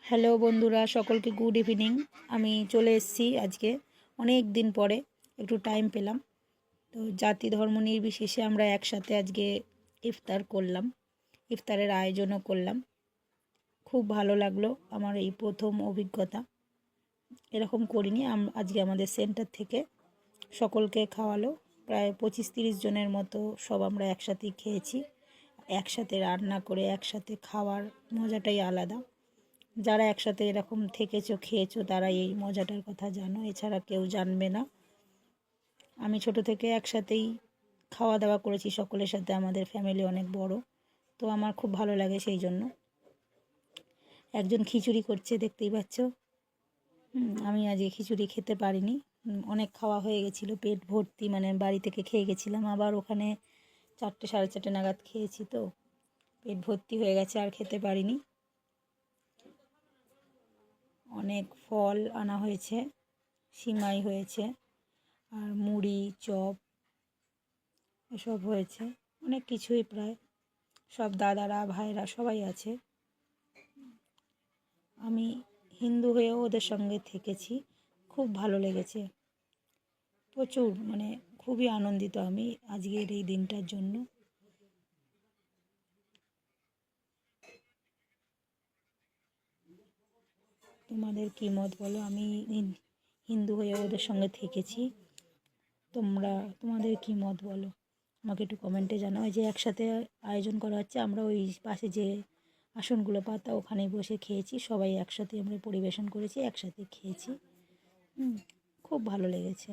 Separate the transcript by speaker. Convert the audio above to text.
Speaker 1: Hello বন্ধুরা, সকলকে good evening. আমি চলে এসেছি আজকে অনেক দিন পরে, একটু টাইম পেলাম। তো জাতি ধর্ম নির্বিশেষে আমরা একসাথে আজকে ইফতার করলাম, ইফতারের আয়োজনও করলাম। খুব ভালো লাগলো, আমার এই প্রথম অভিজ্ঞতা, এরকম করিনি। আজকে আমাদের সেন্টার থেকে সকলকে খাওয়ালো, প্রায় 25-30 জনের মতো। সব আমরা একসাথেই খেয়েছি, একসাথে রান্না করে একসাথে খাওয়ার মজাটাই আলাদা। যারা একসাথে এরকম থেকেছো খেয়েছো তারা এই মজাটার কথা জানো, এছাড়া কেউ জানবে না। আমি ছোট থেকে একসাথেই খাওয়া দাওয়া করেছি সকলের সাথে, আমাদের ফ্যামিলি অনেক বড়, তো আমার খুব ভালো লাগে সেই জন্য। একজন খিচুড়ি করছে, দেখতেই পাচ্ছ। আমি আজকে খিচুড়ি খেতে পারিনি, অনেক খাওয়া হয়ে গেছিলো, পেট ভর্তি, মানে বাড়ি থেকে খেয়ে গেছিলাম, আবার ওখানে 4টে 4:30 নাগাদ খেয়েছি, তো পেট ভর্তি হয়ে গেছে, আর খেতে পারিনি। অনেক ফল আনা হয়েছে, সিমাই হয়েছে, আর মুড়ি, চপ, এসব হয়েছে, অনেক কিছুই। প্রায় সব দাদারা ভাইরা সবাই আছে। আমি হিন্দু হয়েও ওদের সঙ্গে থেকেছি, খুব ভালো লেগেছে, প্রচুর, মানে খুবই আনন্দিত আমি আজকের এই দিনটার জন্য। তোমাদের কী মত বলো? আমি হিন্দু হয়ে ওদের সঙ্গে থেকেছি, তোমাদের কী মত বলো? আমাকে একটু কমেন্টে জানাও। যে একসাথে আয়োজন করা হচ্ছে, আমরা ওই পাশে যে আসনগুলো পাতা ওখানেই বসে খেয়েছি, সবাই একসাথে আমরা পরিবেশন করেছি, একসাথে খেয়েছি। খুব ভালো লেগেছে।